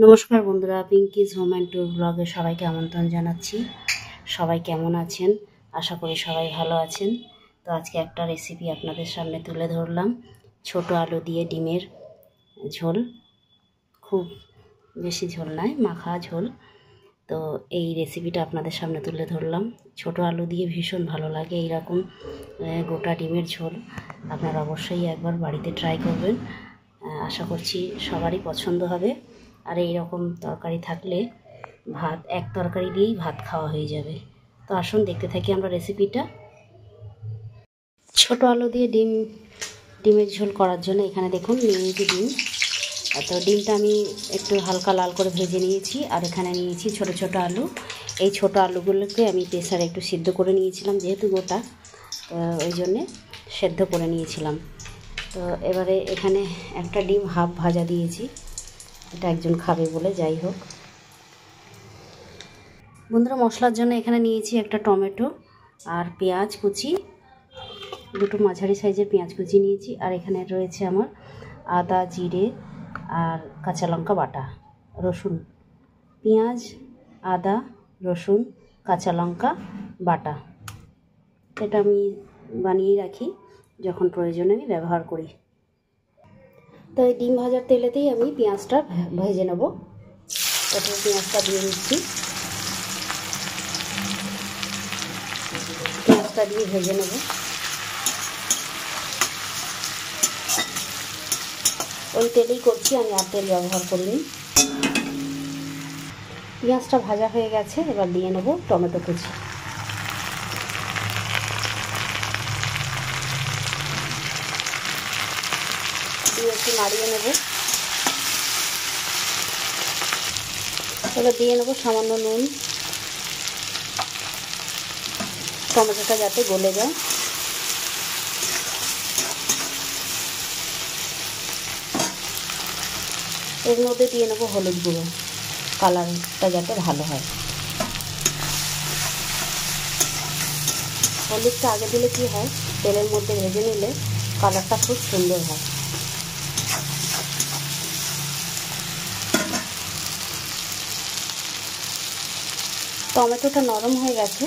নমস্কার বন্ধুরা, পিঙ্কিজ home and tour ব্লগে সবাইকে আমন্ত্রণ জানাচ্ছি। সবাই কেমন আছেন? আশা করি সবাই ভালো আছেন। তো আজকে একটা রেসিপি আপনাদের সামনে তুলে ধরলাম, ছোট আলু দিয়ে ডিমের ঝোল। খুব বেশি ঝোল নয়, মাখা ঝোল। তো এই রেসিপিটা আপনাদের সামনে তুলে ধরলাম। ছোট আলু দিয়ে ভীষণ ভালো লাগে এইরকম গোটা ডিমের ঝোল। আপনারা অবশ্যই একবার বাড়িতে ট্রাই করবেন। আশা করছি সবারই পছন্দ হবে। আর এই রকম তরকারি থাকলে এক তরকারি দিয়েই ভাত খাওয়া হয়ে যাবে। তো আসুন দেখতে থাকি আমরা রেসিপিটা। ছোট আলু দিয়ে ডিমের ঝোল করার জন্য এখানে দেখুন নিয়ে নিয়েছি ডিম। তো ডিমটা আমি একটু হালকা লাল করে ভেজে নিয়েছি। আর এখানে নিয়েছি ছোট ছোট আলু। এই ছোট আলুগুলোকে আমি প্রেসারে একটু সিদ্ধ করে নিয়েছিলাম, যেহেতু গোটা ওই জন্যে সেদ্ধ করে নিয়েছিলাম। তো এবারে এখানে একটা ডিম হাফ ভাজা দিয়েছি, এটা একজন খাবে বলে। যাই হোক বন্ধুরা, মশলার জন্য এখানে নিয়েছি একটা টমেটো আর পেঁয়াজ কুচি, দুটো মাঝারি সাইজের পেঁয়াজ কুচি নিয়েছি। আর এখানে রয়েছে আমার আদা, জিরে আর কাঁচা লঙ্কা বাটা, রসুন, পেঁয়াজ, আদা, রসুন, কাঁচা লঙ্কা বাটা। এটা আমি বানিয়ে রাখি, যখন প্রয়োজনে আমি ব্যবহার করি। তো এই ডিম ভাজার তেলেতেই আমি পেঁয়াজটা ভেজে নেব। প্রথমে পেঁয়াজটা দিয়ে দিচ্ছি। পেঁয়াজটা দিয়ে ভেজে নেব। ওই তেলেই করছি, আমি আর তেল ব্যবহার করিনি। পেঁয়াজটা ভাজা হয়ে গেছে, এবার দিয়ে নেব টমেটো কুচি। দিয়ে একটু নাড়িয়ে নেব। এবার দিয়ে নেব সামান্য নুন, টমেটোটা যাতে গলে যায়। এর মধ্যে দিয়ে নেব হলুদ গুঁড়ো, কালারটা যাতে ভালো হয়। হলুদটা আগে দিলে কি হয়, তেলের মধ্যে ভেজে নিলে কালারটা খুব সুন্দর হয়। টমেটোটা নরম হয়ে গেছে,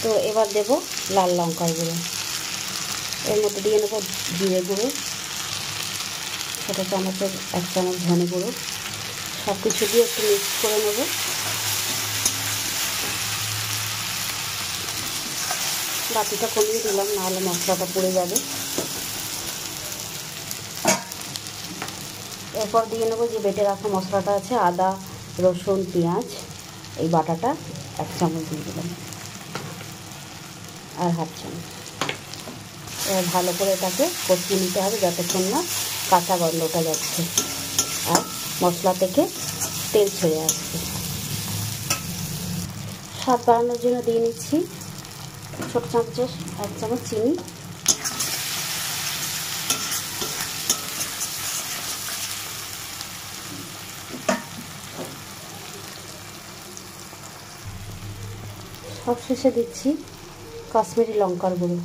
তো এবার দেব লাল লঙ্কার গুঁড়ো। এর মধ্যে দিয়ে নেব জিরে গুঁড়ো, ছোটো চামচের 1 চামচ ধনে গুঁড়ো। সব কিছু দিয়ে একটু মিক্স করে নেব। বাটিটা কমিয়ে দিলাম, নাহলে মশলাটা পুড়ে যাবে। এরপর দিয়ে নেব যে বেটে রাখা মশলাটা আছে, আদা, রসুন, পেঁয়াজ, এই বাটাটা 1 চামচ দিয়ে দিলাম, আর 1/2 চামচ। এবার ভালো করে এটাকে কষিয়ে নিতে হবে যতক্ষণ না কাঁচা গন্ধটা যাচ্ছে আর মশলা থেকে তেল ছেড়ে আসছে। স্বাদ বাড়ানোর জন্য দিয়ে নিচ্ছি ছোটো চামচের 1 চামচ চিনি। সব শেষে দিচ্ছি কাশ্মীরি লঙ্কার গুঁড়ো।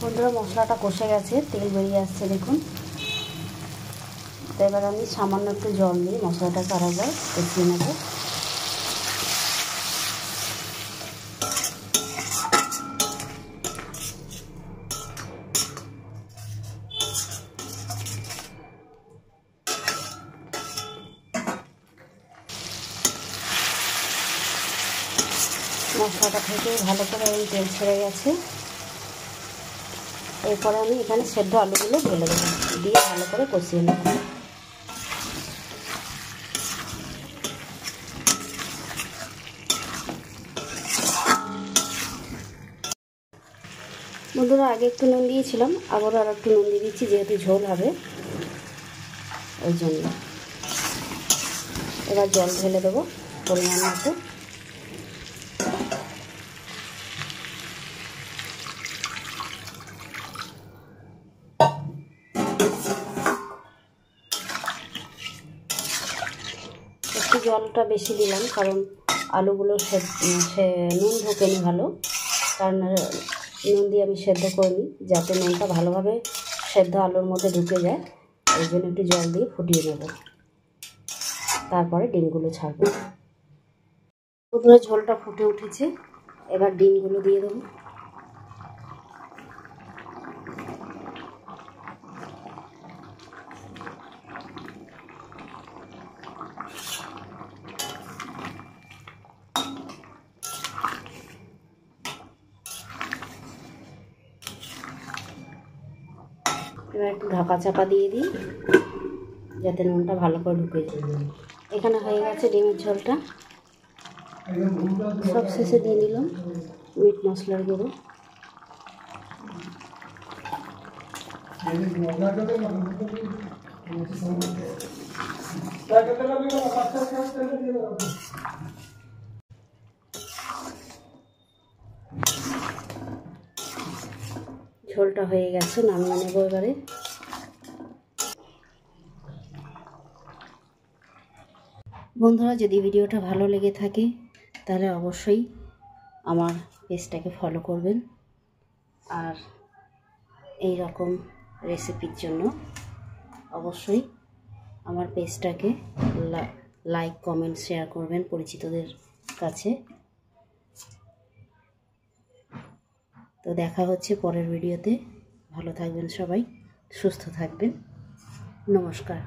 বন্ধুরা, মশলাটা কষে গেছে, তেল বেরিয়ে আসছে দেখুন। তো এবার আমি সামান্য একটু জল দিয়ে মশলাটাকে আরেকবার কষিয়ে নেব। মশলাটা থেকে ভালো করে এই তেল ছেড়ে গেছে। এরপরে আমি এখানে সেদ্ধ আলুগুলো ঢেলে দেবো, দিয়ে ভালো করে কষিয়ে নেব। বন্ধুরা, আগে একটু নুন দিয়েছিলাম, আবারও আর একটু নুন দিয়ে দিচ্ছি, যেহেতু ঝোল হবে ওই জন্য। এবার জল ঢেলে দেবো পরিমাণ মতো। একটু জলটা বেশি দিলাম, কারণ আলুগুলো নুন ঢোকেনি ভালো, কারণ নুন দিয়ে আমি সেদ্ধ করে নিই, যাতে নুনটা ভালোভাবে সেদ্ধ আলুর মধ্যে ঢুকে যায়। এই জন্য একটু জল দিয়ে ফুটিয়ে নেব, তারপরে ডিমগুলো ছাড়বো। প্রথমে ঝোলটা ফুটে উঠেছে, এবার ডিমগুলো দিয়ে দেবো। এবার একটু ঢাকা চাপা দিয়ে দিই, যাতে নুনটা ভালো করে ঢুকে যায়। এখানে হয়ে গেছে ডিমের ঝোলটা। সব শেষে দিয়ে নিলাম মিট মশলার গুঁড়ো। ঝোলটা হয়ে গেছে, নামিয়ে নেব এবারে। বন্ধুরা, যদি ভিডিওটা ভালো লেগে থাকে তাহলে অবশ্যই আমার পেজটাকে ফলো করবেন, আর এই রকম রেসিপির জন্য অবশ্যই আমার পেজটাকে লাইক, কমেন্ট, শেয়ার করবেন পরিচিতদের কাছে। তো দেখা হচ্ছে পরের ভিডিওতে। ভালো থাকবেন সবাই, সুস্থ থাকবেন। নমস্কার।